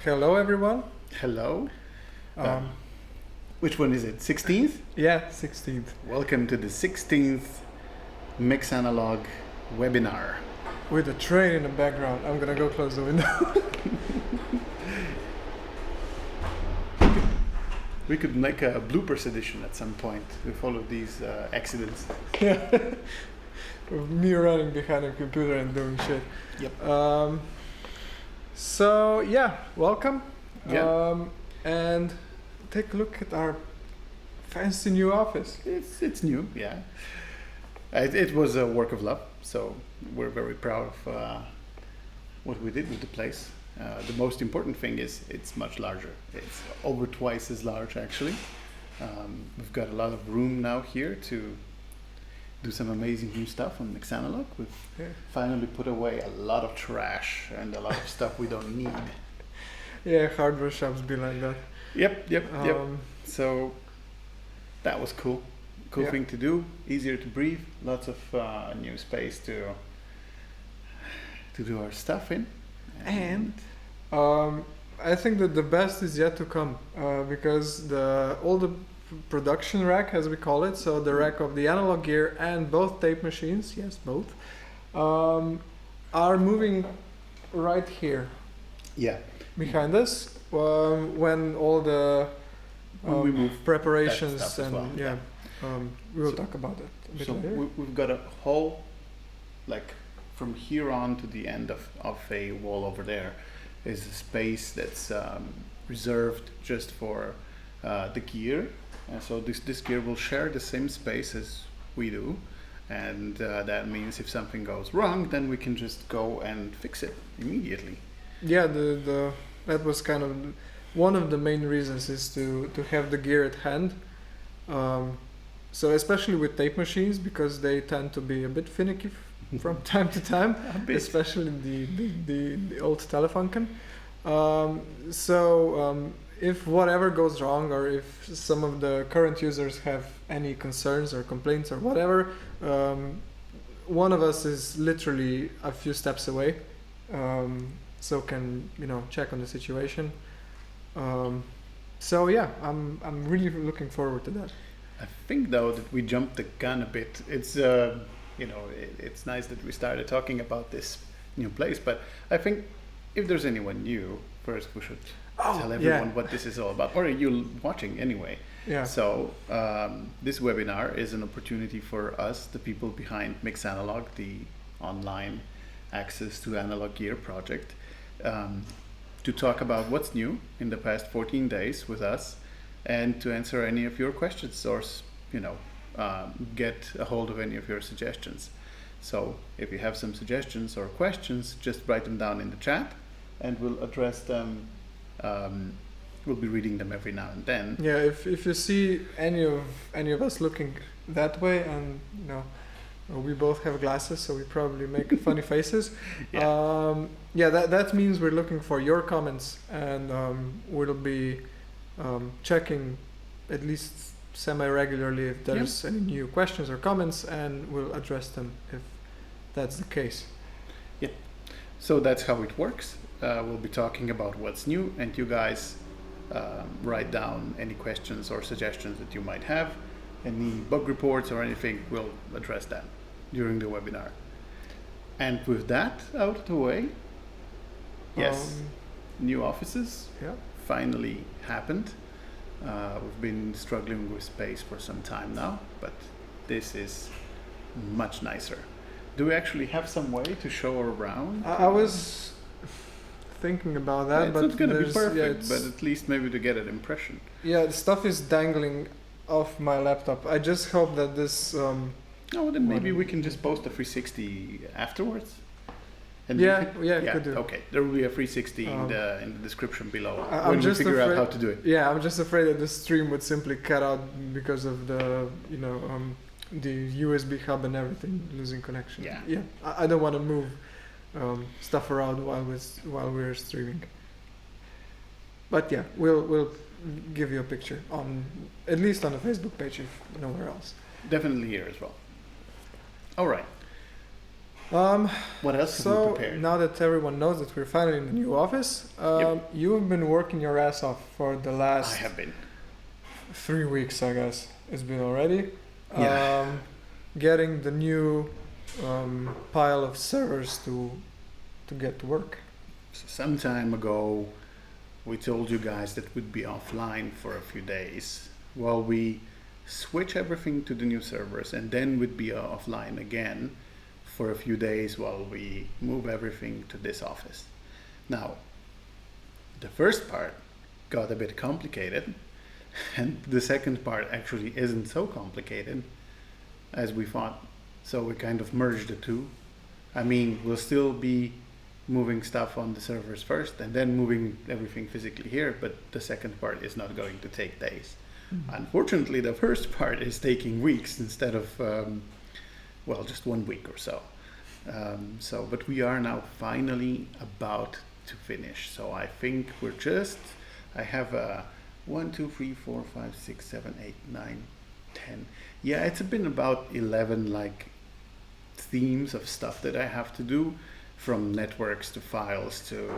Hello, everyone. Hello. Um, Which one is it? 16th? yeah, 16th. Welcome to the 16th Mix Analog webinar. With a train in the background. I'm gonna go close the window. We could make a bloopers edition at some point with all of these accidents. Yeah. Me running behind a computer and doing shit. Yep. So, yeah, welcome. Yeah. And take a look at our fancy new office. It's new, yeah. It was a work of love, so we're very proud of what we did with the place. The most important thing is it's much larger. It's over twice as large, actually. We've got a lot of room now here to do some amazing new stuff on Mix Analog. We've finally put away a lot of trash and a lot of stuff we don't need. Yeah, hardware shops be like that. Yep. So that was cool. Cool thing to do. Easier to breathe. Lots of new space to do our stuff in. And I think that the best is yet to come because all the production rack, as we call it, so the rack of the analog gear and both tape machines, yes, both, are moving right here. Yeah. Behind us, when all the When we move preparations that stuff and as well, we will talk about it a bit later. We've got a whole, like from here on to the end of a wall over there is a space that's reserved just for the gear. And so this gear will share the same space as we do. And that means if something goes wrong, then we can just go and fix it immediately. Yeah, that was kind of one of the main reasons is to have the gear at hand. So especially with tape machines, because they tend to be a bit finicky from time to time, especially the old Telefunken. If whatever goes wrong, or if some of the current users have any concerns or complaints or whatever, one of us is literally a few steps away. So can check on the situation. So yeah, I'm really looking forward to that. I think though that we jumped the gun a bit. It's it's nice that we started talking about this new place, but I think if there's anyone new, first we should tell everyone what this is all about, or you watching anyway. Yeah. So this webinar is an opportunity for us, the people behind Mix Analog, the online access to analog gear project, to talk about what's new in the past 14 days with us, and to answer any of your questions or get a hold of any of your suggestions. So if you have some suggestions or questions, just write them down in the chat and we'll address them. We'll be reading them every now and then. Yeah, if you see any of us looking that way, and we both have glasses, so we probably make funny faces. That means we're looking for your comments, and we'll be checking at least semi-regularly if there's any new questions or comments, and we'll address them if that's the case. Yeah, so that's how it works. We'll be talking about what's new, and you guys write down any questions or suggestions that you might have. Any bug reports or anything, we'll address that during the webinar. And with that out of the way, new offices finally happened. We've been struggling with space for some time now, but this is much nicer. Do we actually have some way to show around? I was thinking about that, it's but not going to be perfect, but at least maybe to get an impression. Yeah, the stuff is dangling off my laptop. I just hope that this... then maybe we can just post a 360 afterwards. And could do. Okay, there will be a 360 in the description below I'm when we figure out how to do it. Yeah, I'm just afraid that the stream would simply cut out because of the the USB hub and everything losing connection. Yeah. I don't want to move stuff around while we're streaming. But yeah, we'll give you a picture at least on the Facebook page, if nowhere else. Definitely here as well. All right. What else have we So prepared? now that everyone knows that we're finally in the new office, you've been working your ass off for the I last have been. 3 weeks, I guess. It's been already. Yeah. Getting the new pile of servers to get to work. Some time ago, we told you guys that we'd be offline for a few days while we switch everything to the new servers, and then we'd be offline again for a few days while we move everything to this office. Now, the first part got a bit complicated, and the second part actually isn't so complicated as we thought. So we kind of merged the two. I mean, we'll still be moving stuff on the servers first and then moving everything physically here, but the second part is not going to take days. Unfortunately, the first part is taking weeks instead of, just 1 week or so. But we are now finally about to finish. So I think I have 1, 2, 3, 4, 5, 6, 7, 8, 9, 10. Yeah, it's been about 11 like themes of stuff that I have to do, from networks to files to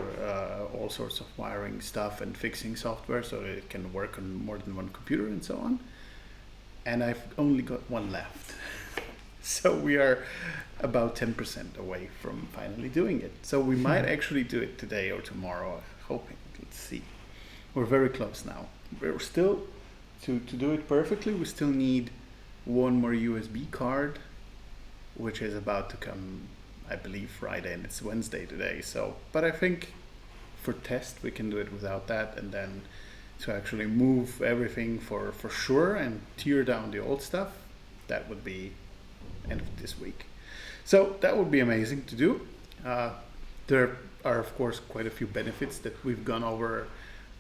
all sorts of wiring stuff and fixing software so that it can work on more than one computer and so on. And I've only got one left. So we are about 10% away from finally doing it. So we might actually do it today or tomorrow, hoping. Let's see. We're very close now. We're still, to do it perfectly, we still need one more USB card, which is about to come, I believe, Friday, and it's Wednesday today. So, but I think for test we can do it without that, and then to actually move everything for sure and tear down the old stuff, that would be end of this week. So that would be amazing to do. There are of course quite a few benefits that we've gone over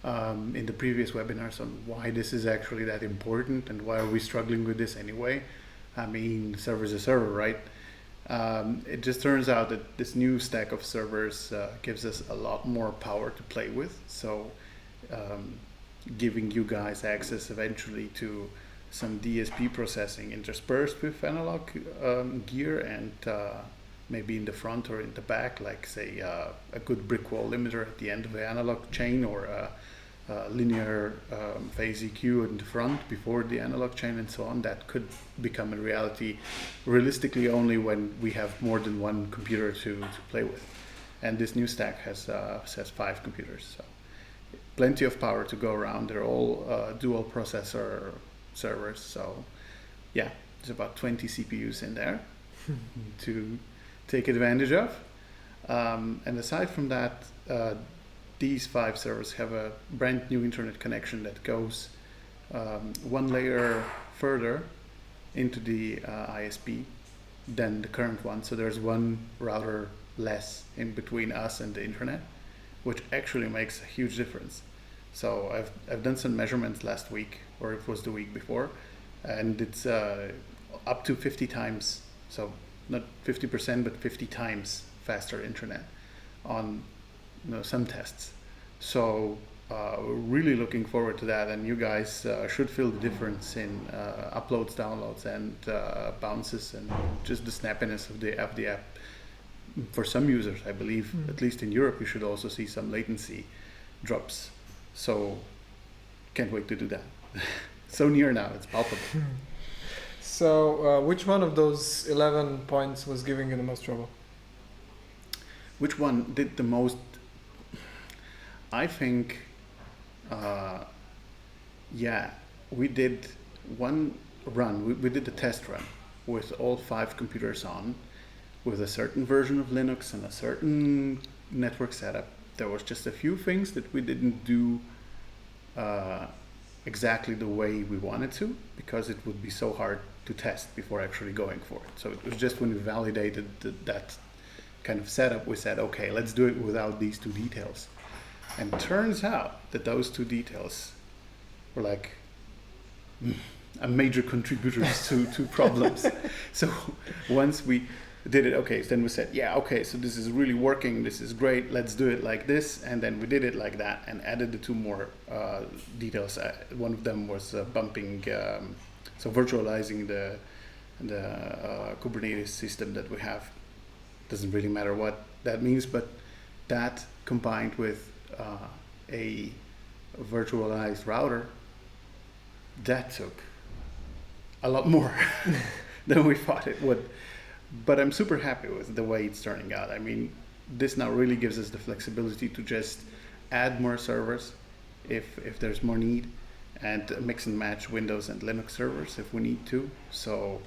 in the previous webinars on why this is actually that important and why are we struggling with this anyway. I mean, server is a server, right? It just turns out that this new stack of servers gives us a lot more power to play with. So giving you guys access eventually to some DSP processing interspersed with analog gear, and maybe in the front or in the back, like say a good brick wall limiter at the end of the analog chain, or a linear phase EQ in the front before the analog chain and so on. That could become a reality realistically only when we have more than one computer to play with. And this new stack has 5 computers, so plenty of power to go around. They're all dual processor servers, so yeah, there's about 20 CPUs in there to take advantage of. And aside from that, these 5 servers have a brand new internet connection that goes one layer further into the ISP than the current one. So there's one router less in between us and the internet, which actually makes a huge difference. So I've done some measurements last week, or it was the week before, and it's up to 50 times, so not 50%, but 50 times faster internet on some tests. So we're really looking forward to that, and you guys should feel the difference in uploads, downloads, and bounces, and just the snappiness of the app. For some users, I believe, at least in Europe, you should also see some latency drops. So can't wait to do that. So near now, it's palpable. So which one of those 11 points was giving you the most trouble? Which one did the most? I think, we did one run. We did the test run with all 5 computers on, with a certain version of Linux and a certain network setup. There was just a few things that we didn't do exactly the way we wanted to, because it would be so hard to test before actually going for it. So it was just when we validated that kind of setup, we said, okay, let's do it without these 2 details. And it turns out that those 2 details were like a major contributors to problems. So once we did it, okay, so then we said, yeah, okay, so this is really working, this is great, let's do it like this. And then we did it like that and added the 2 more details. One of them was bumping, so virtualizing the Kubernetes system that we have. doesn't really matter what that means, but that combined with a virtualized router, that took a lot more than we thought it would. But I'm super happy with the way it's turning out. I mean, this now really gives us the flexibility to just add more servers if there's more need, and mix and match Windows and Linux servers if we need to. So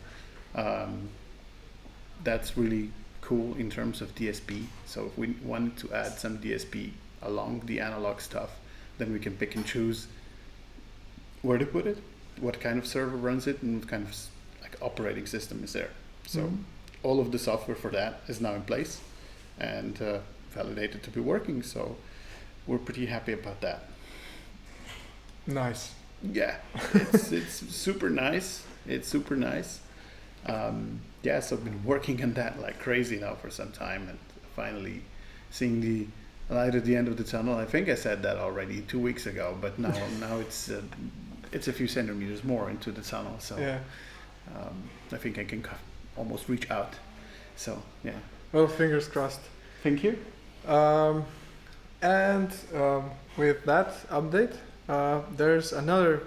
that's really cool in terms of DSP. So if we wanted to add some DSP along the analog stuff, then we can pick and choose where to put it, what kind of server runs it, and what kind of like operating system is there. So all of the software for that is now in place and validated to be working. So we're pretty happy about that. Nice. Yeah, it's super nice. It's super nice. Yeah, so I've been working on that like crazy now for some time, and finally seeing the light at the end of the tunnel. I think I said that already 2 weeks ago, but now it's a few centimeters more into the tunnel. So yeah. I think I can almost reach out. So yeah. Well, fingers crossed. Thank you. And with that update, there's another,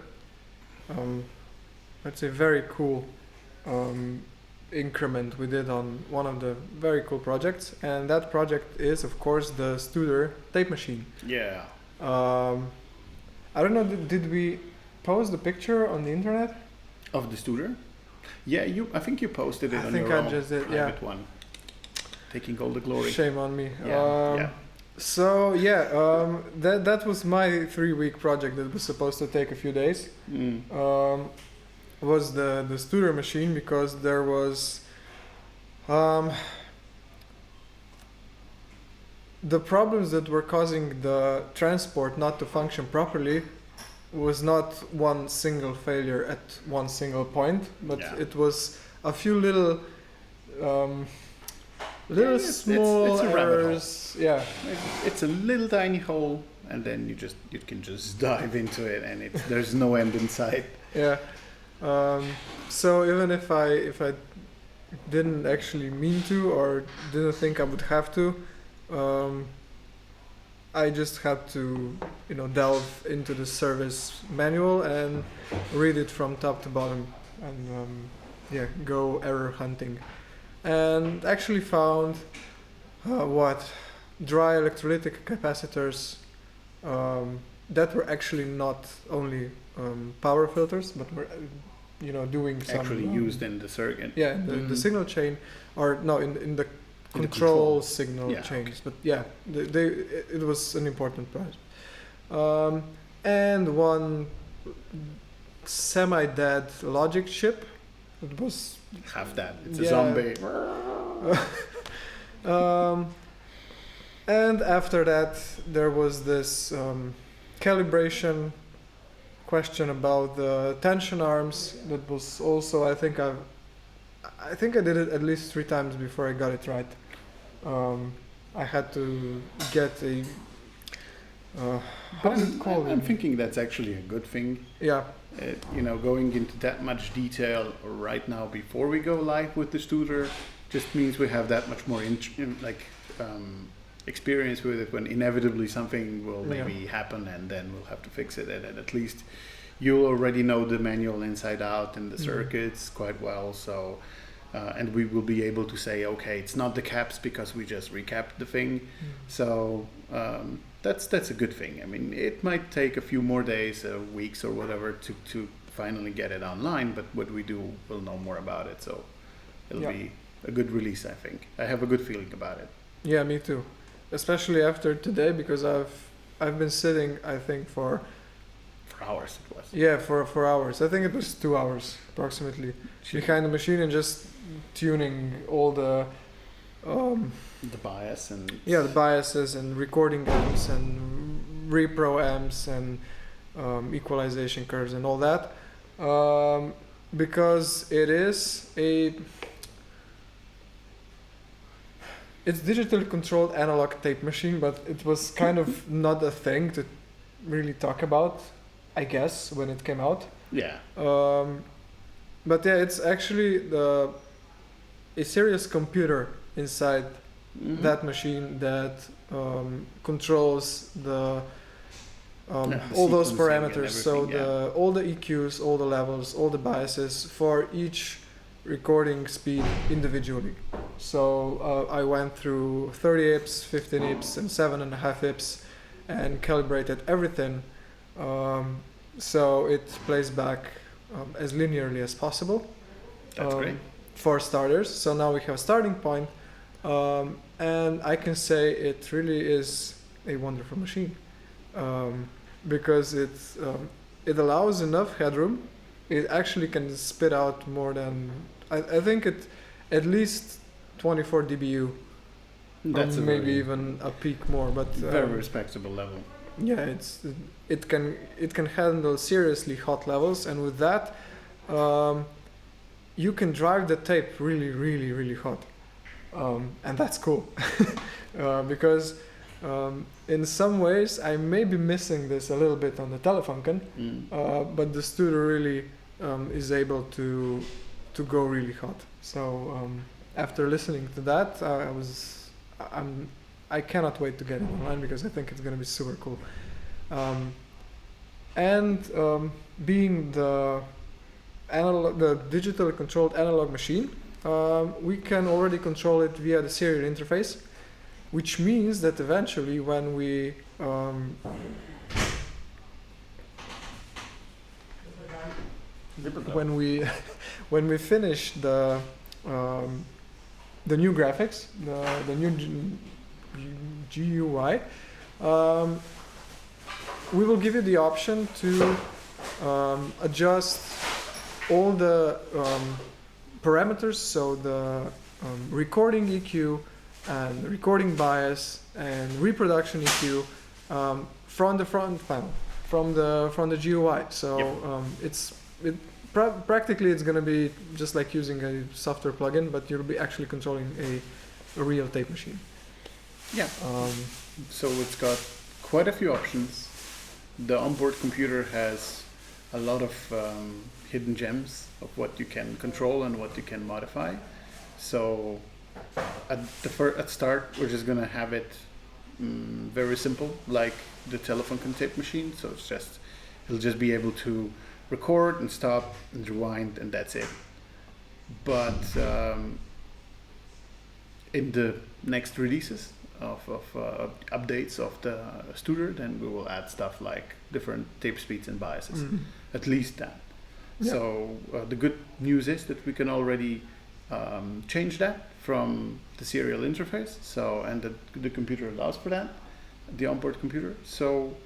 let's say, very cool increment we did on one of the very cool projects, and that project is, of course, the Studer tape machine. Yeah. I don't know, did we post the picture on the internet? Of the Studer? Yeah, I think you posted it on your own private one. Taking all the glory. Shame on me. Yeah. So yeah, that was my 3-week project that was supposed to take a few days. Was the Studer machine, because there was the problems that were causing the transport not to function properly was not one single failure at one single point, but it was a few little small errors. Yeah, it's a little tiny hole, and then you can just dive into it, and there's no end in sight. Yeah. So even if I didn't actually mean to, or didn't think I would have to, I just had to, delve into the service manual and read it from top to bottom, and go error hunting, and actually found dry electrolytic capacitors that were actually not only power filters, but were doing some actually used in the circuit. Yeah, the signal chain, or no, in the control signal chains. Okay. But yeah, it was an important part. And one semi-dead logic chip. It was half that. It's a zombie. And after that, there was this calibration question about the tension arms. That was also, I think I did it at least 3 times before I got it right. I had to get a I'm thinking that's actually a good thing. Yeah. Going into that much detail right now before we go live with the Studer just means we have that much more experience with it when inevitably something will maybe happen, and then we'll have to fix it, and at least you already know the manual inside out and the circuits quite well, so and we will be able to say, okay, it's not the caps because we just recapped the thing. So that's a good thing. I mean, it might take a few more days, weeks or whatever to finally get it online, but what we do, we'll know more about it, so it'll be a good release, I think. I have a good feeling about it. Yeah, me too. Especially after today, because I've been sitting, I think, for hours it was. Yeah, for hours. I think it was 2 hours approximately behind the machine and just tuning all the bias and the biases and recording amps and repro amps and equalization curves and all that, because it's digitally controlled analog tape machine, but it was kind of not a thing to really talk about, I guess, when it came out. Yeah. But yeah, it's actually a serious computer inside that machine that controls the all those parameters. So all the EQs, all the levels, all the biases for each recording speed individually. So I went through 30 IPS, 15 IPS, and 7.5 IPS, and calibrated everything. So it plays back as linearly as possible. That's great. For starters. So now we have a starting point, and I can say it really is a wonderful machine, because it allows enough headroom. It actually can spit out more than I think it at least 24 dBu. That's maybe even a peak more, but very respectable level. Yeah, it can handle seriously hot levels, and with that, you can drive the tape really, really, really hot, and that's cool, because in some ways I may be missing this a little bit on the Telefunken, but the Studio really is able to go really hot. So after listening to that, I cannot wait to get it online because I think it's going to be super cool. Being the digitally controlled analog machine, we can already control it via the serial interface, which means that eventually when we when we finish the new graphics, the new GUI, we will give you the option to adjust all the parameters, so the recording EQ and recording bias and reproduction EQ from the front panel, from the GUI. So practically it's going to be just like using a software plugin, but you'll be actually controlling a real tape machine. Yeah. So it's got quite a few options. The onboard computer has a lot of hidden gems of what you can control and what you can modify. So at start, we're just gonna have it very simple, like the Telefunken tape machine. So it'll just be able to record and stop and rewind, and that's it. But in the next releases of updates of the Studer, then we will add stuff like different tape speeds and biases. At least that. Yeah. So the good news is that we can already change that from the serial interface. So and the computer allows for that, the onboard computer. So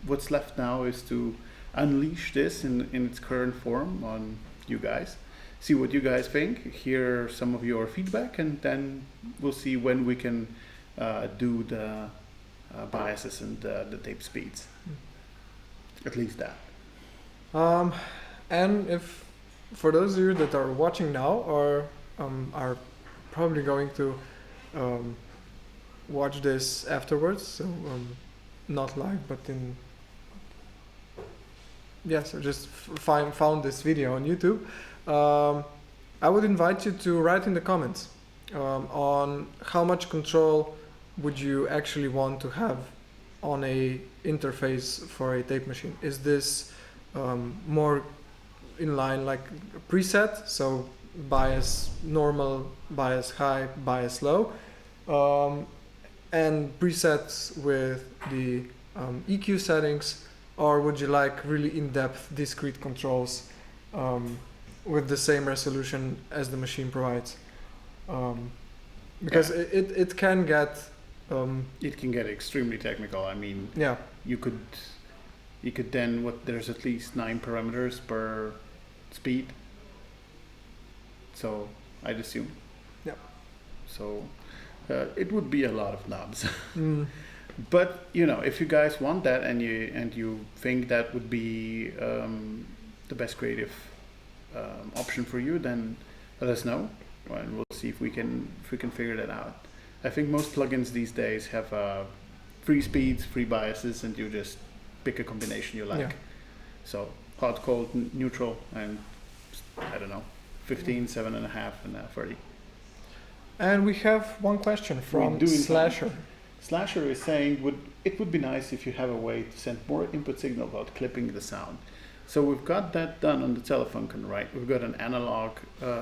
what's left now is to unleash this in its current form on you guys. See what you guys think, hear some of your feedback, and then we'll see when we can do the biases and the tape speeds. At least that. And if for those of you that are watching now or are probably going to watch this afterwards, so not live, but so just found this video on YouTube, I would invite you to write in the comments on how much control would you actually want to have on a interface for a tape machine. Is this more in line like a preset, so bias normal, bias high, bias low, and presets with the EQ settings, or would you like really in-depth discrete controls with the same resolution as the machine provides? Because it can get extremely technical. I mean, you could then there's at least 9 parameters per speed. So I'd assume. Yeah. So it would be a lot of knobs. But if you guys want that and you think that would be the best creative option for you, then let us know, and we'll see if we can figure that out. I think most plugins these days have free speeds, free biases, and you just pick a combination you like. Yeah. So hot, cold, neutral, and I don't know, 15, 7.5, and 30. And we have one question from Slasher. Slasher is saying, it would be nice if you have a way to send more input signal without clipping the sound. So we've got that done on the Telefunken, right? We've got an analog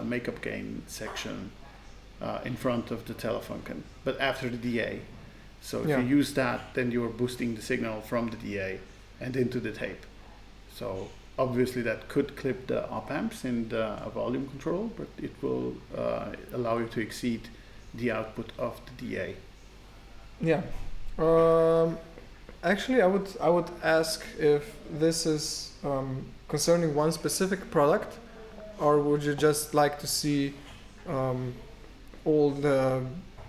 makeup gain section in front of the Telefunken, but after the DA. So if you use that, then you're boosting the signal from the DA and into the tape. So obviously that could clip the op amps in the volume control, but it will allow you to exceed the output of the DA. Yeah. Actually, I would ask if this is concerning one specific product, or would you just like to see all the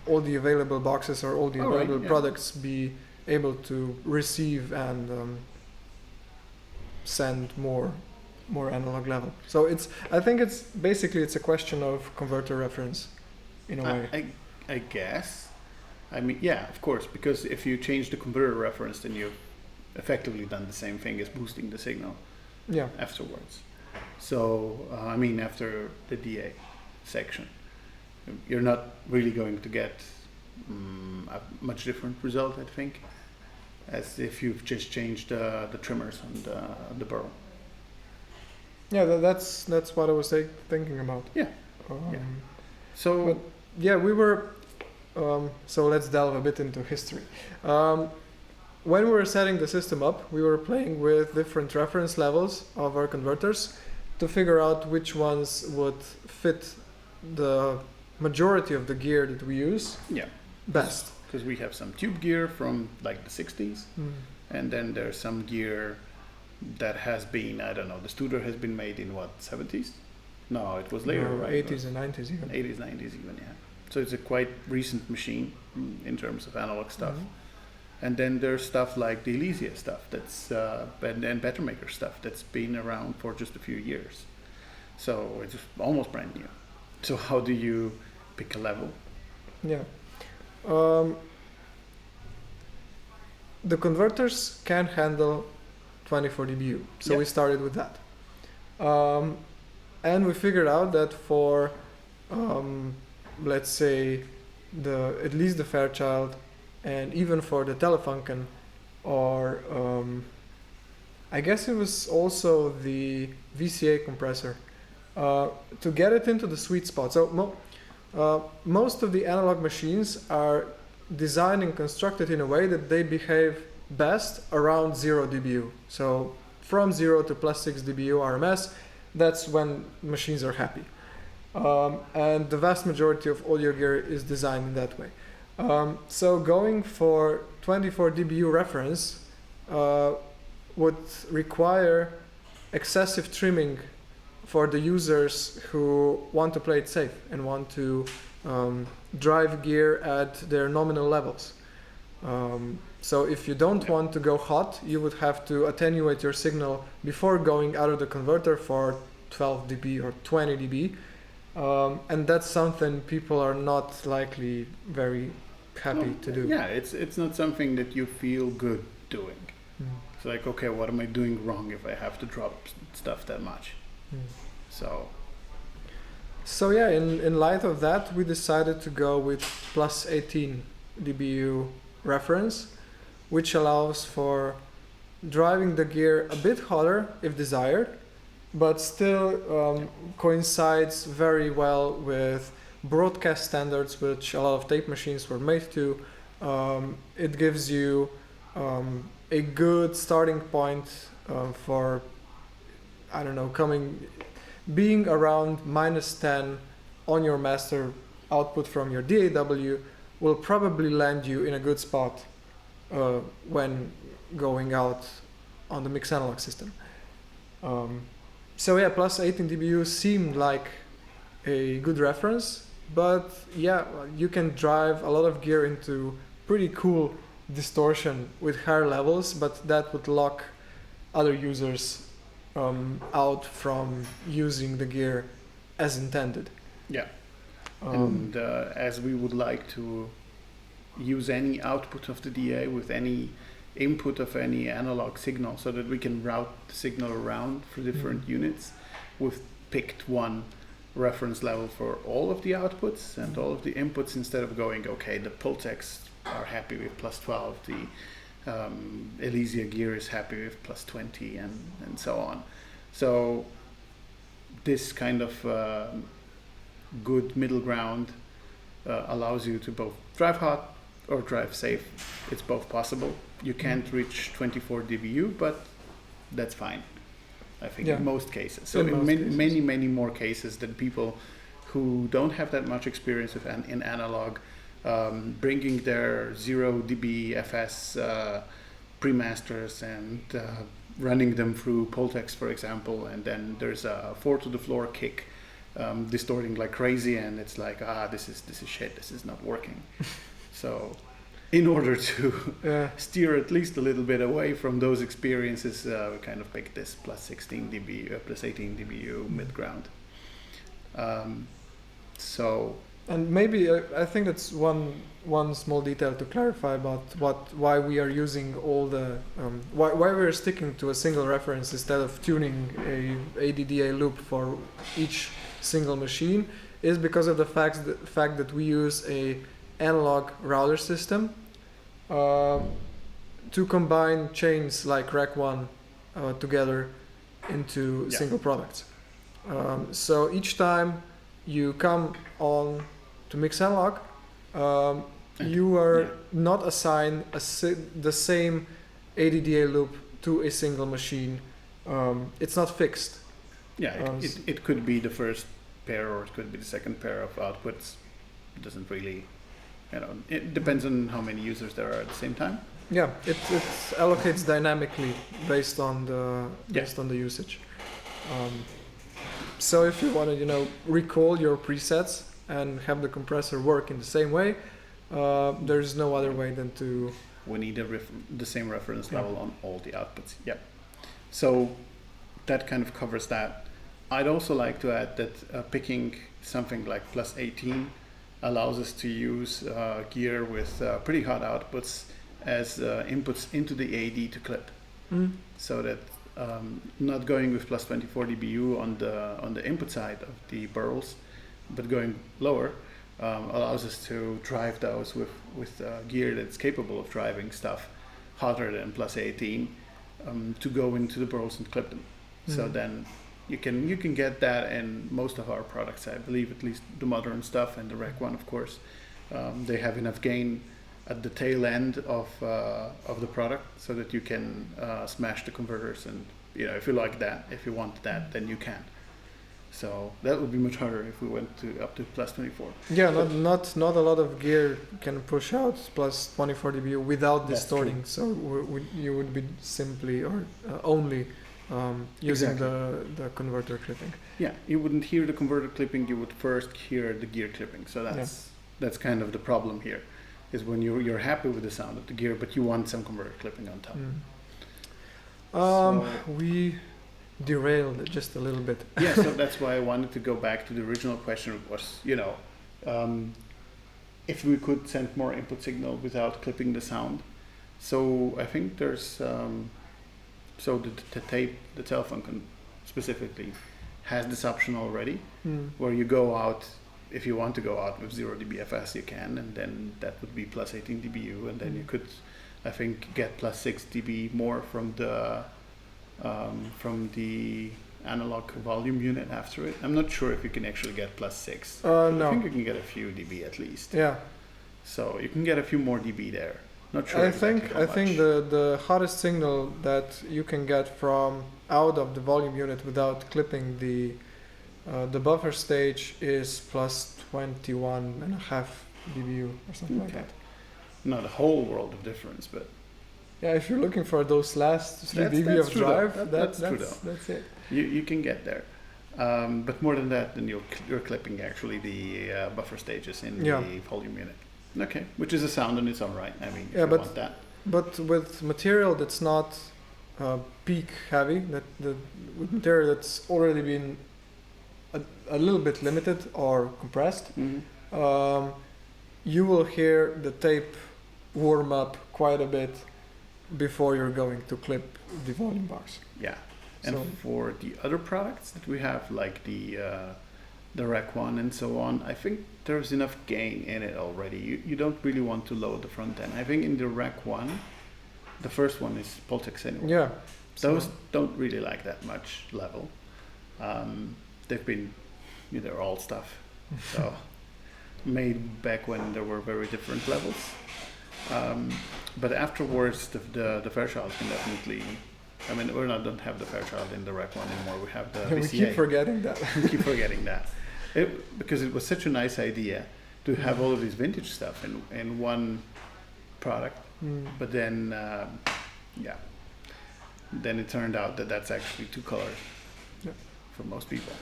available boxes or all the available products be able to receive and send more analog level? So I think it's a question of converter reference in a way. I guess. I mean, yeah, of course, because if you change the converter reference, then you've effectively done the same thing as boosting the signal afterwards. So, I mean, after the DA section, you're not really going to get a much different result, I think, as if you've just changed the trimmers on the burl. Yeah, that's what I was thinking about. Yeah. So, we were. So let's delve a bit into history. When we were setting the system up, we were playing with different reference levels of our converters to figure out which ones would fit the majority of the gear that we use best. Because we have some tube gear from like the 60s, and then there's some gear that has been, I don't know, the Studer has been made in what, 70s? No, it was later, right? 80s and 90s even. 80s, 90s even, yeah. So it's a quite recent machine in terms of analog stuff. And then there's stuff like the Elysia stuff that's and Bettermaker stuff that's been around for just a few years. So it's almost brand new. So how do you pick a level? Yeah. The converters can handle 24 dBu. So we started with that. And we figured out that for let's say at least the Fairchild and even for the Telefunken, or I guess it was also the VCA compressor, to get it into the sweet spot. So most of the analog machines are designed and constructed in a way that they behave best around 0 dBu. So from 0 to plus 6 dBu RMS, that's when machines are happy. And the vast majority of audio gear is designed in that way. So going for 24 dBu reference would require excessive trimming for the users who want to play it safe and want to drive gear at their nominal levels. So if you don't want to go hot, you would have to attenuate your signal before going out of the converter for 12 dB or 20 dB. And that's something people are not likely very happy to do. Yeah, it's not something that you feel good doing. It's like, okay, what am I doing wrong if I have to drop stuff that much? So yeah, in light of that, we decided to go with plus 18 dBu reference, which allows for driving the gear a bit hotter if desired, but still coincides very well with broadcast standards, which a lot of tape machines were made to. It gives you a good starting point for, I don't know, being around -10 on your master output from your DAW will probably land you in a good spot when going out on the mix analog system. So yeah, plus 18 dBu seemed like a good reference, but yeah, you can drive a lot of gear into pretty cool distortion with higher levels, but that would lock other users out from using the gear as intended. Yeah. And as we would like to use any output of the DA with any input of any analog signal so that we can route the signal around for different units, we've picked one reference level for all of the outputs and all of the inputs, instead of going, okay, the Pultecs are happy with plus 12, the Elysia gear is happy with plus 20, and so on. So this kind of good middle ground allows you to both drive hot or drive safe. It's both possible. You can't reach 24 dBu, but that's fine, I think, in most cases. So in many more cases than people who don't have that much experience with in analog, bringing their 0 dB FS pre-masters and running them through Pultecs, for example, and then there's a 4 to the floor kick, distorting like crazy, and it's like, this is shit, this is not working. So in order to steer at least a little bit away from those experiences, we kind of pick this plus 16 dB, plus 18 dBu mid ground. And maybe I think that's one small detail to clarify about why we are using all the why we're sticking to a single reference instead of tuning a ADDA loop for each single machine, is because of the fact that we use a analog router system to combine chains like Rack 1 together into single products. So each time you come on to mix analog, you are not assigned the same ADDA loop to a single machine. It's not fixed. It could be the first pair or it could be the second pair of outputs. It doesn't really, it depends on how many users there are at the same time. Yeah, it allocates dynamically based on the usage. So if you want to recall your presets and have the compressor work in the same way, there's no other way than to. We need the same reference level on all the outputs. Yeah. So that kind of covers that. I'd also like to add that picking something like plus 18 allows us to use gear with pretty hot outputs as inputs into the AD to clip, so that not going with plus 24 dBu on the input side of the burls, but going lower allows us to drive those with gear that's capable of driving stuff hotter than plus 18 to go into the burls and clip them. So then you can get that in most of our products, I believe, at least the modern stuff and the Rack 1, of course. They have enough gain at the tail end of the product so that you can smash the converters, and if you like that, if you want that, then you can. So that would be much harder if we went up to plus 24. Yeah, not a lot of gear can push out plus 24 dBu without distorting. So you would be simply or only using the converter clipping. Yeah, you wouldn't hear the converter clipping. You would first hear the gear clipping. So that's kind of the problem here, is when you're happy with the sound of the gear, but you want some converter clipping on top. We derailed just a little bit. Yeah, so that's why I wanted to go back to the original question, was, if we could send more input signal without clipping the sound. So I think there's, so the tape, the telephone specifically, has this option already, where you go out, if you want to go out with 0 dBFS, you can, and then that would be plus 18 dBu, and then you could, I think, get plus 6 dB more from the analog volume unit after it. I'm not sure if you can actually get plus 6. No. I think you can get a few dB at least. Yeah. So you can get a few more dB there. Not sure. I think the hottest signal that you can get from out of the volume unit without clipping the buffer stage is plus 21.5 dBu or something like that. Not a whole world of difference, but yeah, if you're looking for those last 3 dB of drive, that's true though. That's it. You can get there, but more than that, then you're clipping actually the buffer stages in the volume unit. Okay, which is a sound in its own right. I mean, if you want that. But with material that's not peak heavy, with material that's already been a little bit limited or compressed, you will hear the tape warm up quite a bit before you're going to clip the volume bars. Yeah, and for the other products that we have, like the the Rec 1 and so on, I think there's enough gain in it already. You don't really want to load the front end. I think in the Rec 1, the first one is Pultex anyway. Yeah. Those don't really like that much level. They've been, they're old stuff. So made back when there were very different levels. But afterwards, the Fairchild can definitely. I mean, don't have the Fairchild in the Rec 1 anymore. We have the VCA. We keep forgetting that. We keep forgetting that. Because it was such a nice idea to have all of this vintage stuff in one product. But then, then it turned out that that's actually two colors for most people.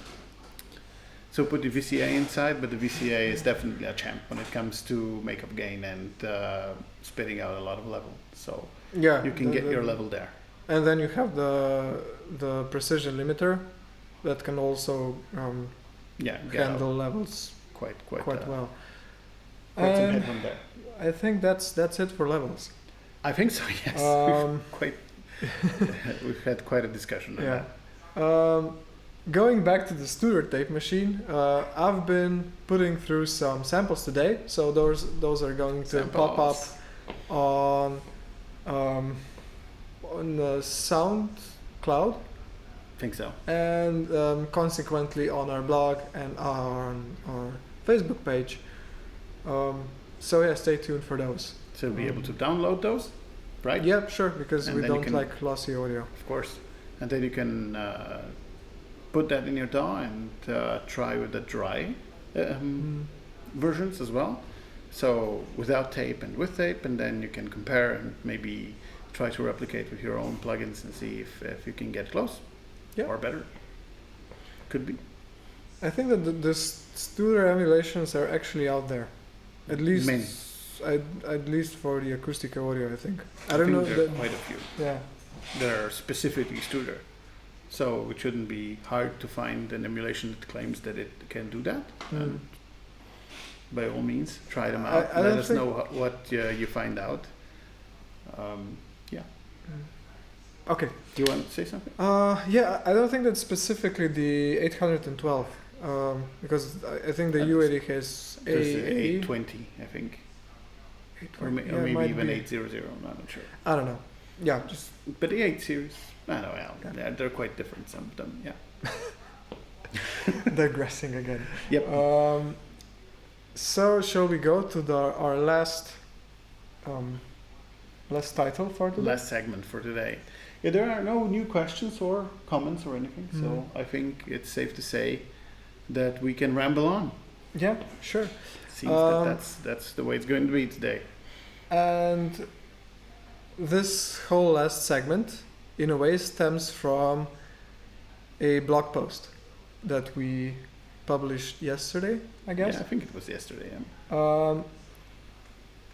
So put the VCA inside, but the VCA is definitely a champ when it comes to makeup gain and spitting out a lot of level. So you can get your level there. And then you have the precision limiter that can also handle levels quite well. Quite some headroom there. I think that's it for levels. I think so. Yes, we've had quite a discussion on that. Going back to the Studer tape machine, I've been putting through some samples today, so those are going to pop up on the SoundCloud. Think so. And consequently on our blog and on our Facebook page. So stay tuned for those. So be able to download those, right? Yeah, sure, because we don't like lossy audio. Of course. And then you can put that in your DAW and try with the dry versions as well. So without tape and with tape, and then you can compare and maybe try to replicate with your own plugins and see if you can get close or better. Could be. I think that the Studer emulations are actually out there. At least many. At least for the acoustic audio, I think. I don't know. There are quite a few. Yeah. They're specifically Studer. So it shouldn't be hard to find an emulation that claims that it can do that. And by all means, try them out. Let us know what you find out. Okay. Do you want to say something? I don't think that's specifically the 812, because I think the U80 has there's 820, I think. 820. Or maybe even 800, I'm not sure. I don't know. Yeah. But the 8 series, I don't know, they're quite different, some of them, Digressing again. Yep. So shall we go to our last title for today? Last segment for today. Yeah, there are no new questions or comments or anything, so I think it's safe to say that we can ramble on. Yeah, sure. Seems that's the way it's going to be today. And this whole last segment, in a way, stems from a blog post that we published yesterday, I guess. Yeah, I think it was yesterday.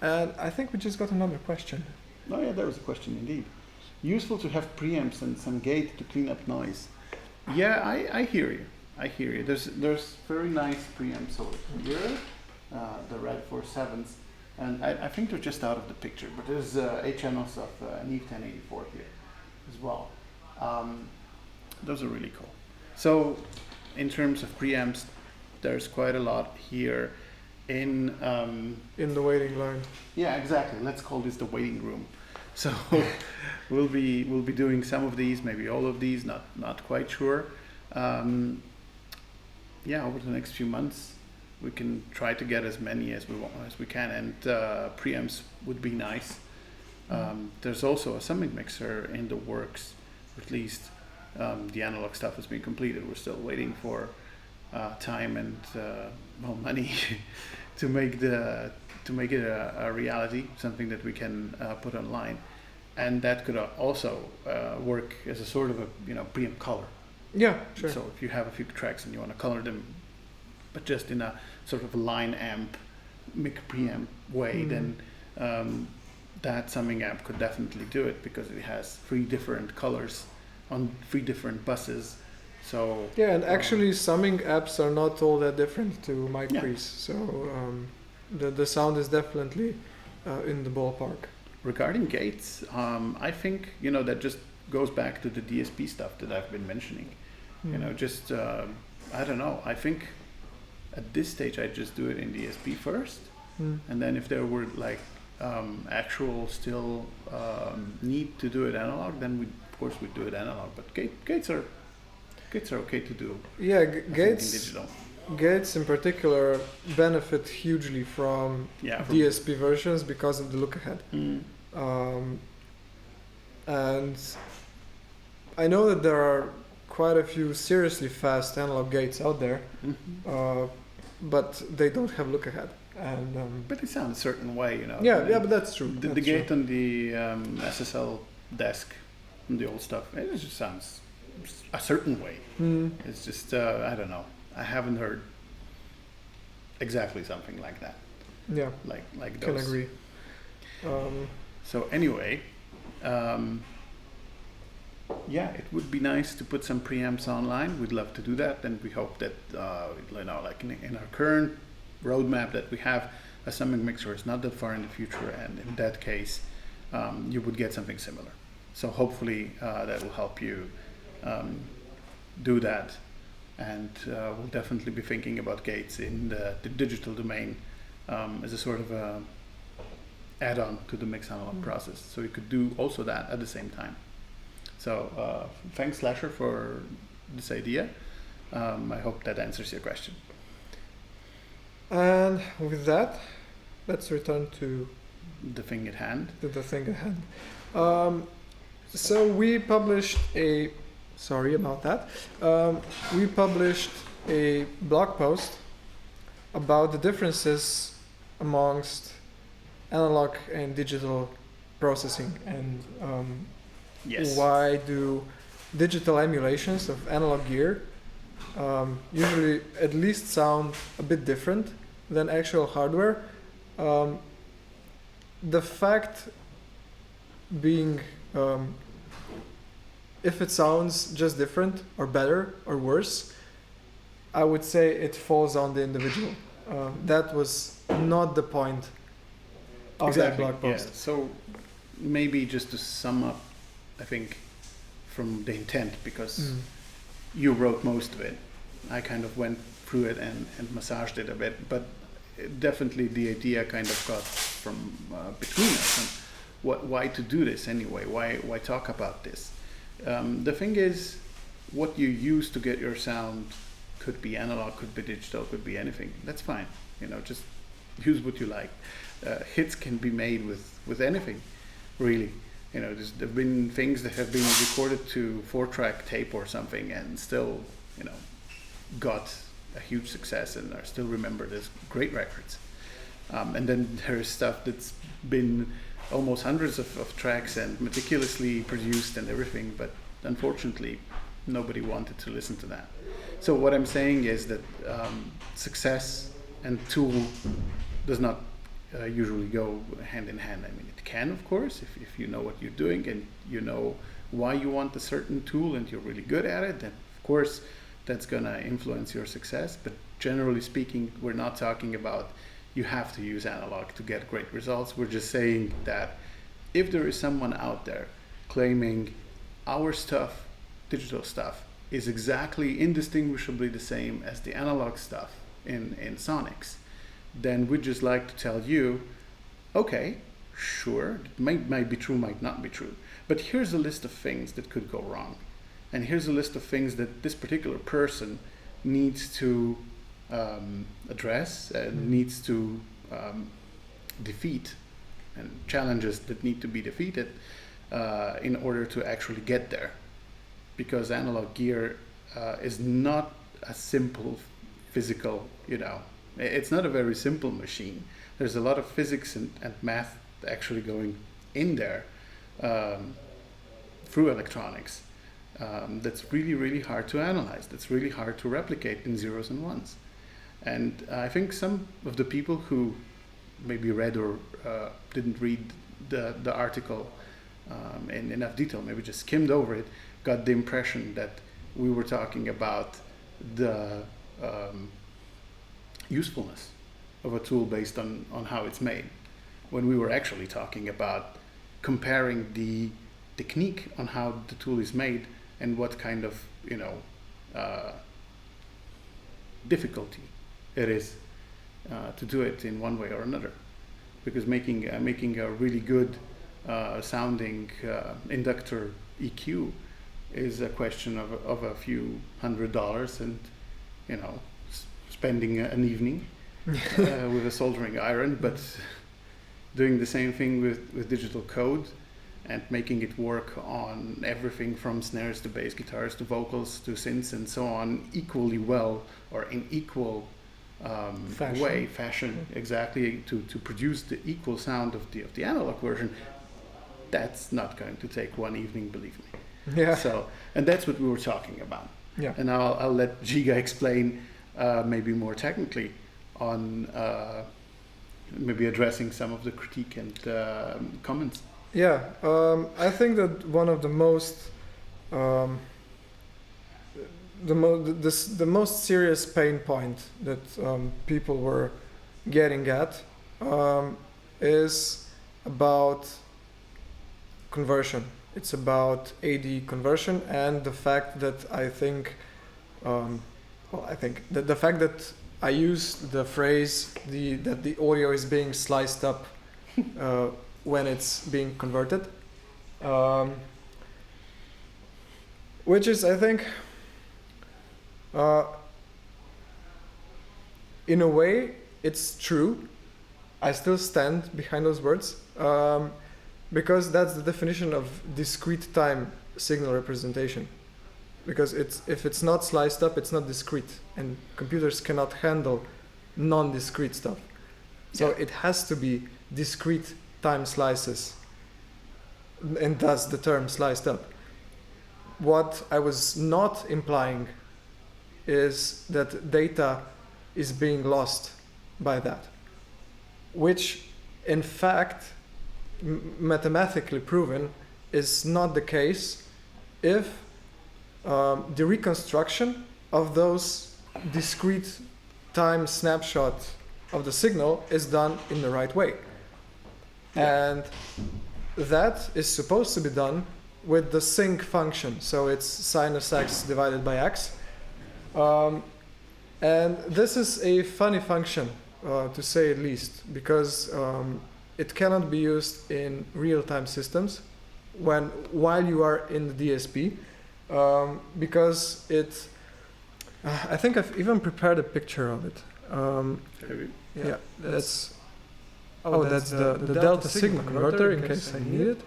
And I think we just got another question. Oh yeah, there was a question indeed. Useful to have preamps and some gate to clean up noise. Yeah, I hear you. There's very nice preamps over here, the Red 47s, and I think they're just out of the picture, but there's 8 channels of Neve 1084 here as well. Those are really cool. So in terms of preamps, there's quite a lot here in the waiting line. Yeah, exactly. Let's call this the waiting room. So we'll be doing some of these, maybe all of these, not quite sure. Over the next few months, we can try to get as many as we can, and preamps would be nice. There's also a summing mixer in the works, or at least the analog stuff has been completed. We're still waiting for time and money to make it a reality, something that we can put online, and that could also work as a sort of a preamp color. Yeah, sure. So if you have a few tracks and you want to color them, but just in a sort of a line amp, mic preamp way, then that summing amp could definitely do it, because it has 3 different colors on 3 different buses. So and actually summing apps are not all that different to mic pre's. So the sound is definitely in the ballpark. Regarding gates, I think that just goes back to the DSP stuff that I've been mentioning. I don't know. I think at this stage I just do it in DSP first, and then if there were like actual still need to do it analog, then of course we'd do it analog. But gates are okay to do. Yeah, gates in digital. Gates in particular benefit hugely from DSP versions because of the look ahead. And I know that there are quite a few seriously fast analog gates out there, but they don't have look ahead. And but they sound a certain way, you know. Yeah, but that's true. The gate on the SSL desk, and the old stuff, it just sounds a certain way. It's just I don't know. I haven't heard exactly something like that. Yeah, like those. Can agree. So anyway, it would be nice to put some preamps online. We'd love to do that, and we hope that like in our current roadmap that we have, a summing mixer is not that far in the future, and in that case, you would get something similar. So hopefully that will help you do that, and we'll definitely be thinking about gates in the digital domain as a sort of a add-on to the mix analog process. So you could do also that at the same time. So thanks Slasher for this idea. I hope that answers your question. And with that, let's return to the thing at hand. The thing at hand. So we published sorry about that. We published a blog post about the differences amongst analog and digital processing, and why do digital emulations of analog gear usually at least sound a bit different than actual hardware. The fact being, if it sounds just different or better or worse, I would say it falls on the individual. That was not the point of that blog post. Yeah. So maybe just to sum up, I think, from the intent, because you wrote most of it. I kind of went through it and massaged it a bit, but definitely the idea kind of got from between us. And why to do this anyway? Why talk about this? The thing is, what you use to get your sound could be analog, could be digital, could be anything. That's fine. Just use what you like. Hits can be made with anything, really. There've been things that have been recorded to 4-track tape or something, and still, got a huge success and are still remembered as great records. And then there's stuff that's been almost hundreds of tracks and meticulously produced and everything, but unfortunately nobody wanted to listen to that. So what I'm saying is that success and tool does not usually go hand in hand. I mean, it can, of course, if you know what you're doing and you know why you want a certain tool and you're really good at it, then of course that's gonna influence your success. But generally speaking, we're not talking about you have to use analog to get great results. We're just saying that if there is someone out there claiming our stuff, digital stuff, is exactly indistinguishably the same as the analog stuff in Sonics, then we'd just like to tell you, okay, sure, it might be true, might not be true, but here's a list of things that could go wrong. And here's a list of things that this particular person needs to address, needs to defeat, and challenges that need to be defeated in order to actually get there. Because analog gear is not a simple physical, it's not a very simple machine. There's a lot of physics and math actually going in there through electronics. That's really, really hard to analyze. That's really hard to replicate in zeros and ones. And I think some of the people who maybe read or didn't read the article in enough detail, maybe just skimmed over it, got the impression that we were talking about the usefulness of a tool based on how it's made, when we were actually talking about comparing the technique on how the tool is made and what kind of difficulty it is to do it in one way or another, because making a really good sounding inductor EQ is a question of a few $100 and spending an evening with a soldering iron, but doing the same thing with digital code and making it work on everything from snares to bass guitars to vocals to synths and so on equally well, or in equal fashion, exactly, to produce the equal sound of the analog version. That's not going to take one evening, believe me. Yeah. So, and that's what we were talking about. Yeah. And I'll let Žiga explain maybe more technically on maybe addressing some of the critique and comments. Yeah, I think that one of the most the most serious pain point that people were getting at is about conversion. It's about AD conversion, and the fact that I think that the fact that I used the phrase that the audio is being sliced up when it's being converted, which is, I think, in a way, it's true. I still stand behind those words, because that's the definition of discrete time signal representation. Because if it's not sliced up, it's not discrete, and computers cannot handle non-discrete stuff. So it has to be discrete time slices, and thus the term sliced up. What I was not implying is that data is being lost by that, which in fact, mathematically proven, is not the case if the reconstruction of those discrete time snapshot of the signal is done in the right way. And that is supposed to be done with the sync function. So it's sinus x divided by x. And this is a funny function, to say at least, because it cannot be used in real-time systems while you are in the DSP, because it. I think I've even prepared a picture of it. Yeah, that's. Oh, that's the delta sigma converter, in case I need it.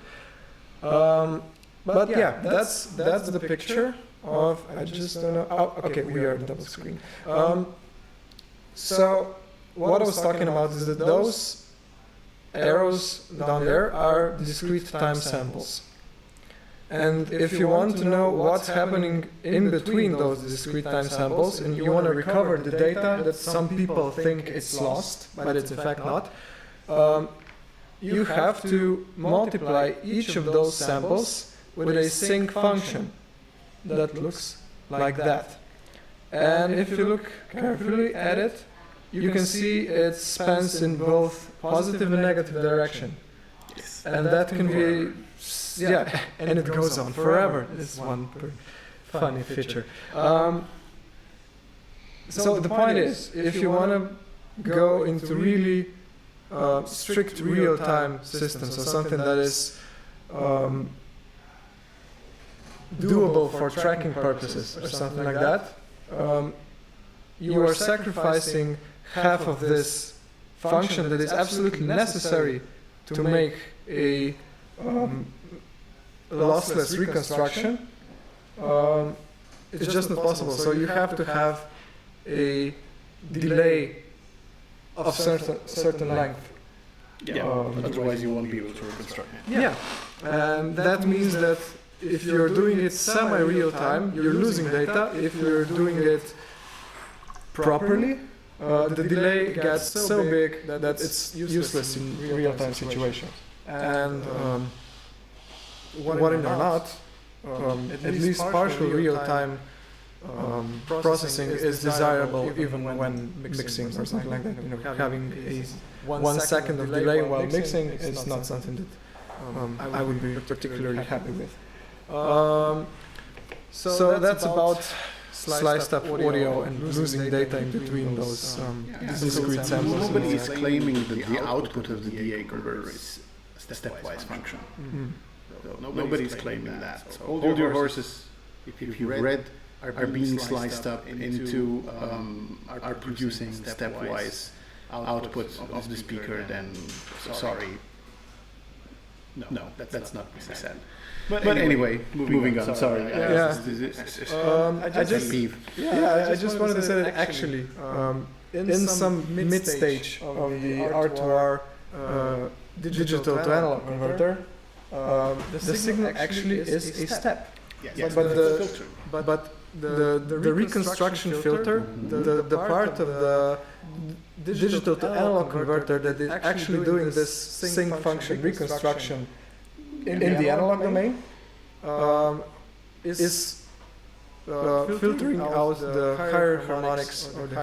But yeah, that's the picture of. I just don't know. Oh, okay, we are double screen. So what I was talking about is that those arrows down there are discrete time samples. And if you want to know what's happening in between those discrete time samples, and you want to recover the data that some people think it's lost, but it's in fact not, you have to multiply each of those samples with a sync function that looks like that. And if you look carefully at it, you can see it spans in both positive and negative direction. Yes. And that can be, and it goes on forever. It's one funny feature. So the point is, if you want to go into really strict real-time systems, or something that is doable for tracking purposes, or something like that, you are sacrificing half of this function that is absolutely necessary to make a lossless reconstruction. It's just not possible. So you have to have a delay of certain length. Yeah, otherwise you won't be able to reconstruct it. Yeah, and that means that if you're doing it semi-real time, you're losing data. If you're doing it properly, the delay gets so big that it's useless in real-time situations. And wanting or not, at least partial real-time processing is desirable even when mixing or something like that. You know, having a 1 second of delay while mixing is not something that I would be particularly happy with. So that's about sliced up audio and losing data in between those discrete samples. Nobody is claiming that the output of the DA converter is a stepwise function. So nobody is claiming that. So hold your horses. If you read are being sliced up into are producing stepwise output of the speaker, then sorry. No, that's not what I said. But anyway, moving on. Sorry. I just wanted to say that actually, in some mid stage of the R2R digital to analog converter, the signal actually is a step. Yes, but the reconstruction filter, the part of the digital to analog converter that is actually doing this sync function reconstruction in the analog domain is filtering out the higher harmonics or the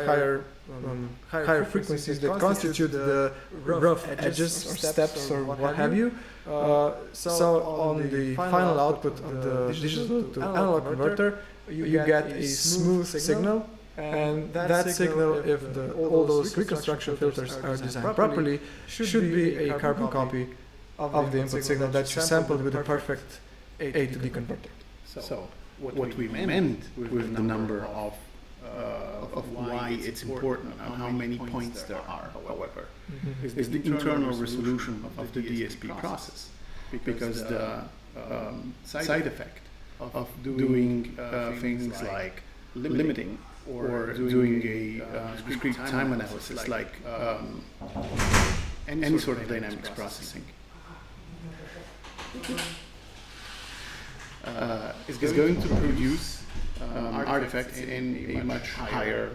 higher frequencies that constitute the rough edges or steps or what have you. So on the final output of the digital to analog converter, you get a smooth signal, and that signal, if all those reconstruction filters are designed properly, should be a carbon copy of the input signal that you sampled with a perfect A to D converter. So what we meant with the number of why it's important and how many points there are, however, is the internal resolution of the DSP process, because the side effect of doing things like limiting or doing a discrete time analysis, like any sort of dynamics processing, is going to produce artifacts in a much higher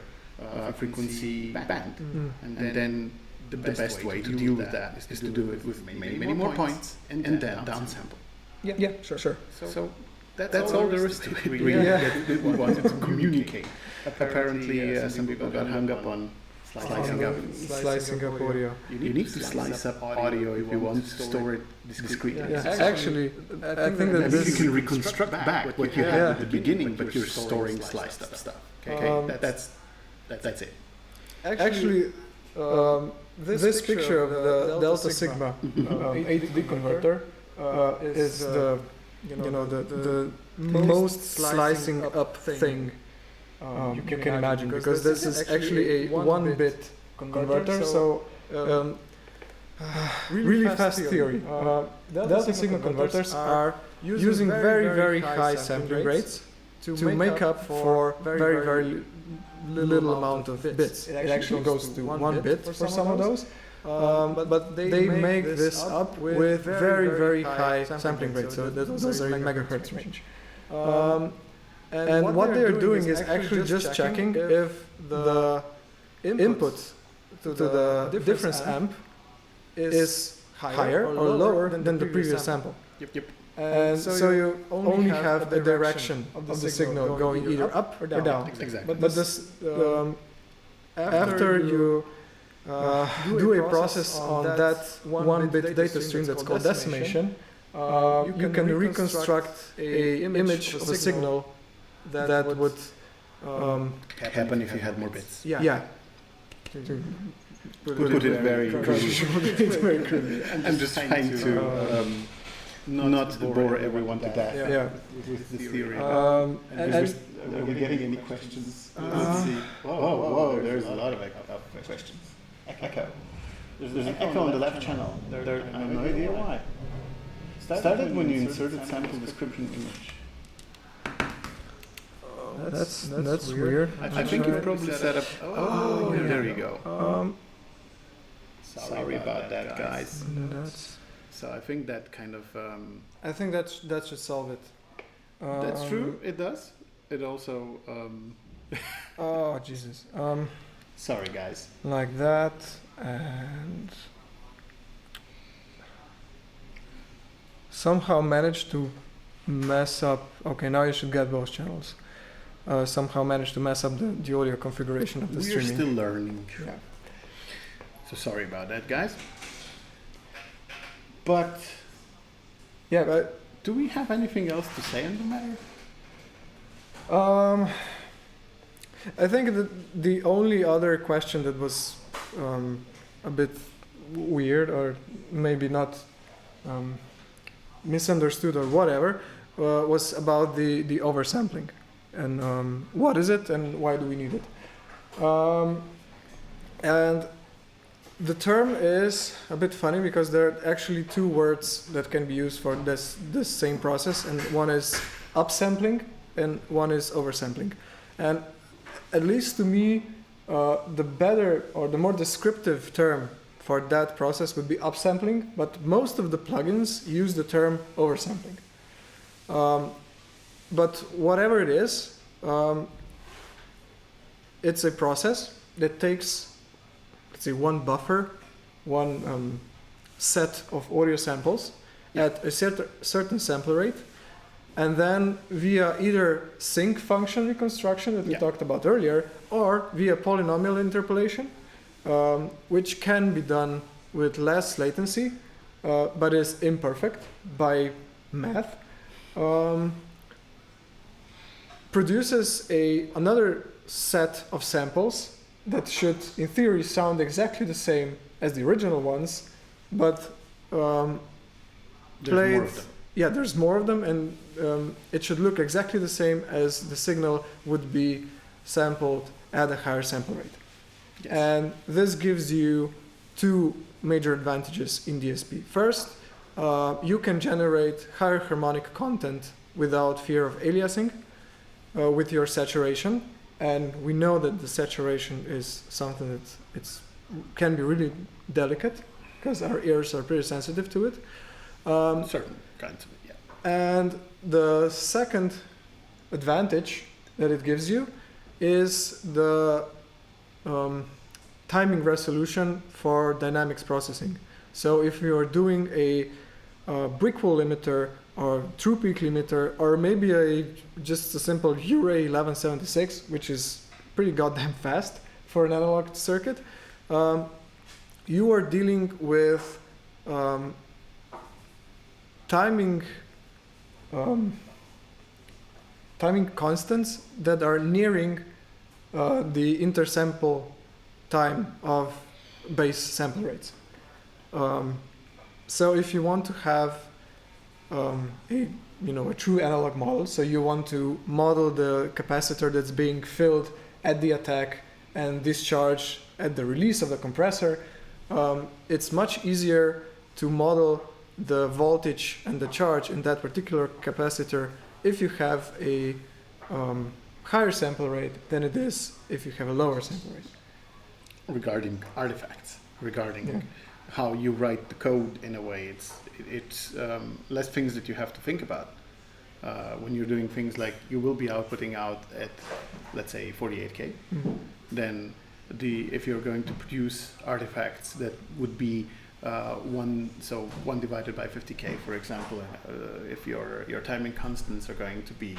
frequency band. And then the best way to deal with that is to do it with many more points and then downsample. Yeah, sure. So that's all there is to it, really, that we wanted to communicate. Apparently, some people got hung up on slicing up audio. You need to slice up audio if you want to store it discretely. Yeah, actually, I think that you can reconstruct back what you had at the beginning, but you're storing sliced up stuff. Okay, that's it. Actually, this picture of the delta sigma A to D converter is the most slicing up thing you can imagine, because this is actually a 1-bit converter. So really fast theory. Delta signal converters are using very high sampling rates to make up for very little amount of bits. It actually goes to 1 bit for some of those. But they make this up with very high sampling rates, so those are in megahertz range. And what they're doing is actually just checking if the input to the difference amp is higher or lower than the previous sample. Yep. And so you only have the direction of the signal going either up or down. Exactly. But this, after you do a process on that 1-bit data stream that's called decimation, you can reconstruct an image of a signal that would happen if you had more bits. Yeah. Put it very crudely. I'm just trying to not bore everyone to death with the theory. Are we getting any questions? Let's see. Whoa, there's a lot of questions. Echo. There's an echo on the left channel. I have no idea why. Started when you inserted sample description image. That's weird. I think you probably set up. Oh, there you go. Sorry about that, guys. So I think that kind of. I think that should solve it. That's true. It does. It also. Oh Jesus. Sorry, guys. Like that, and somehow managed to mess up. Okay, now you should get both channels. Somehow managed to mess up the audio configuration of the streaming. We're still learning. Yeah. So sorry about that, guys. But yeah, do we have anything else to say on the matter? I think that the only other question that was a bit weird, or maybe not misunderstood or whatever, was about the oversampling, and what is it and why do we need it. And the term is a bit funny because there are actually two words that can be used for this same process, and one is upsampling and one is oversampling. And at least to me, the better or the more descriptive term for that process would be upsampling, but most of the plugins use the term oversampling. But whatever it is, it's a process that takes, let's say, one buffer, one set of audio samples at a certain sample rate, and then via either sync function reconstruction that we talked about earlier, or via polynomial interpolation, which can be done with less latency, but is imperfect by math, produces another set of samples that should, in theory, sound exactly the same as the original ones, but there's more of them. Yeah, there's more of them, and it should look exactly the same as the signal would be sampled at a higher sample rate. Yes. And this gives you two major advantages in DSP. First, you can generate higher harmonic content without fear of aliasing with your saturation. And we know that the saturation is something that can be really delicate because our ears are pretty sensitive to it. Certain kinds of it, yeah. And the second advantage that it gives you is the timing resolution for dynamics processing. So if you are doing a brick wall limiter or true peak limiter, or maybe just a simple Uray 1176, which is pretty goddamn fast for an analog circuit, you are dealing with timing constants that are nearing the intersample time of base sample rates. So if you want to have a true analog model, so you want to model the capacitor that's being filled at the attack and discharged at the release of the compressor, it's much easier to model the voltage and the charge in that particular capacitor if you have a higher sample rate than it is if you have a lower sample rate. Regarding artifacts, how you write the code in a way, it's less things that you have to think about. When you're doing things like you will be outputting out at, let's say, 48K, then if you're going to produce artifacts that would be one divided by 50K, for example, if your timing constants are going to be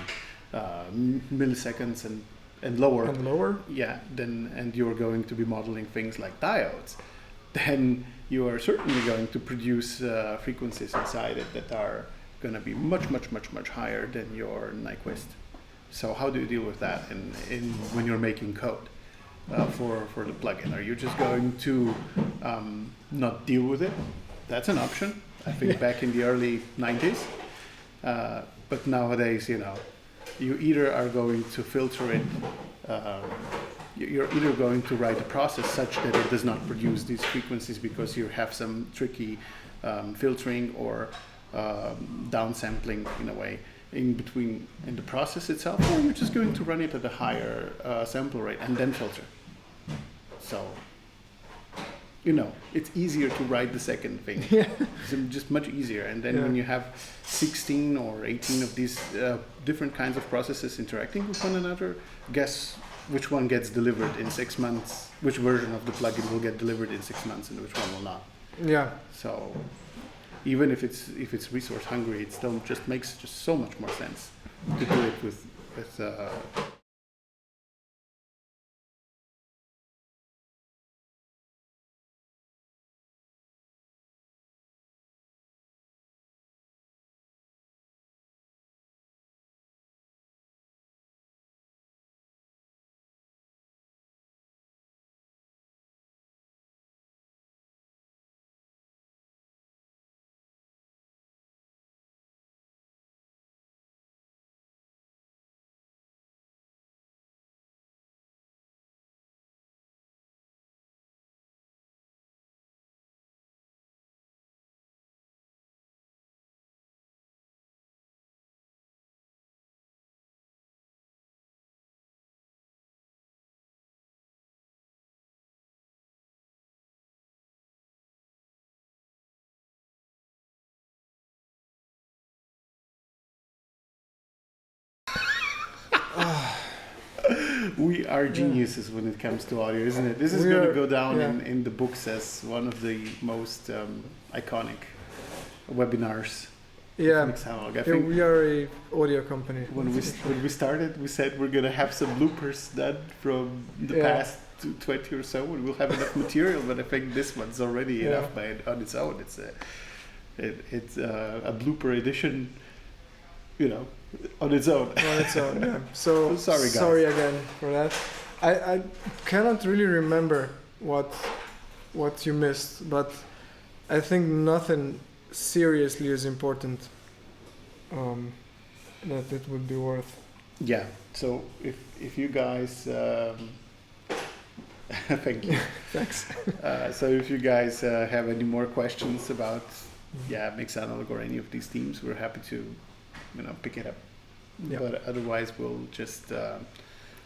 milliseconds and lower, yeah, and you're going to be modeling things like diodes, then you are certainly going to produce frequencies inside it that are going to be much higher than your Nyquist. So how do you deal with that when you're making code for the plugin? Are you just going to not deal with it? That's an option. I think back in the early 90s. But nowadays, you either are going to filter it, you're either going to write a process such that it does not produce these frequencies because you have some tricky filtering or downsampling in a way in the process itself, or you're just going to run it at a higher sample rate and then filter. So, it's easier to write the second thing. Yeah. It's just much easier. And then when you have 16 or 18 of these different kinds of processes interacting with one another, guess which one gets delivered in 6 months, which version of the plugin will get delivered in 6 months and which one will not. Yeah. So even if it's resource hungry, it still just makes so much more sense to do it with We are geniuses when it comes to audio, isn't it? This is going to go down in the books as one of the most iconic webinars. Yeah, I think we are a audio company. When we started, we said we're gonna have some bloopers done from the past 20 or so, and we'll have enough material. But I think this one's already enough on its own. It's a blooper edition, on its own. On its own, yeah. So sorry, guys. Sorry again for that. I cannot really remember what you missed, but I think nothing seriously is important that it would be worth. Yeah, so if you guys thank you. Thanks. So if you guys have any more questions about Mix Analog or any of these themes, we're happy to pick it up. But otherwise we'll just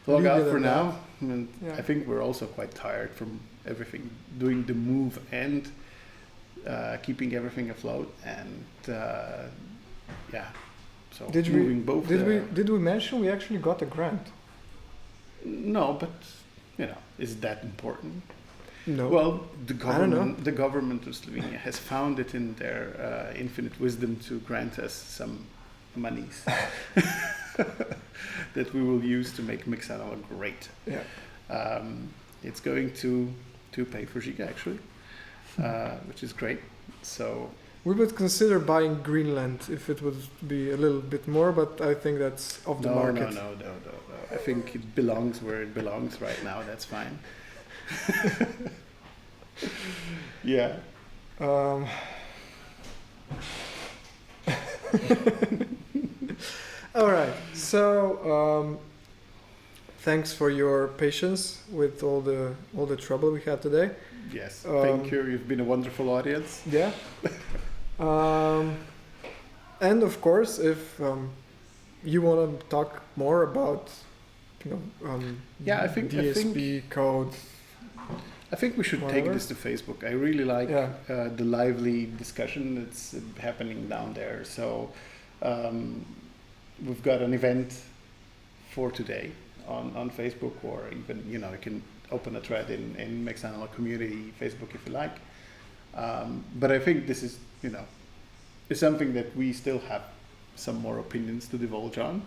log out for now. And I think we're also quite tired from everything, doing the move and keeping everything afloat, and so moving both. Did we mention we actually got a grant? No, but is that important? No. Well, the government of Slovenia has found it in their infinite wisdom to grant us some monies that we will use to make Mix Analog great. Yeah. It's going to pay for Žiga actually. Which is great. So we would consider buying Greenland if it would be a little bit more, but I think that's off the market. No. I think it belongs where it belongs right now. That's fine. Yeah. All right. So thanks for your patience with all the trouble we had today. Yes, thank you. You've been a wonderful audience. Yeah. And of course, if you want to talk more about, I think DSP code. I think we should take this to Facebook. I really like the lively discussion that's happening down there. So we've got an event for today on Facebook, or even you can open a thread in Mix Analog community Facebook if you like. But I think this is is something that we still have some more opinions to divulge on.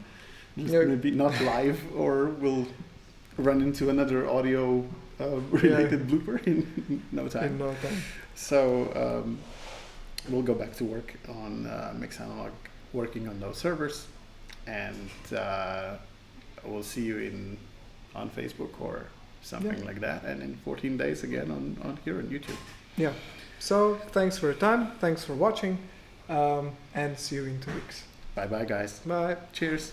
Maybe not live, or we'll run into another audio related blooper in no time. So we'll go back to work on Mix Analog, working on those servers, and we'll see you on Facebook or something like that, and in 14 days again on here on YouTube. Yeah. So thanks for your time. Thanks for watching, and see you in 2 weeks. Bye bye, guys. Bye. Cheers.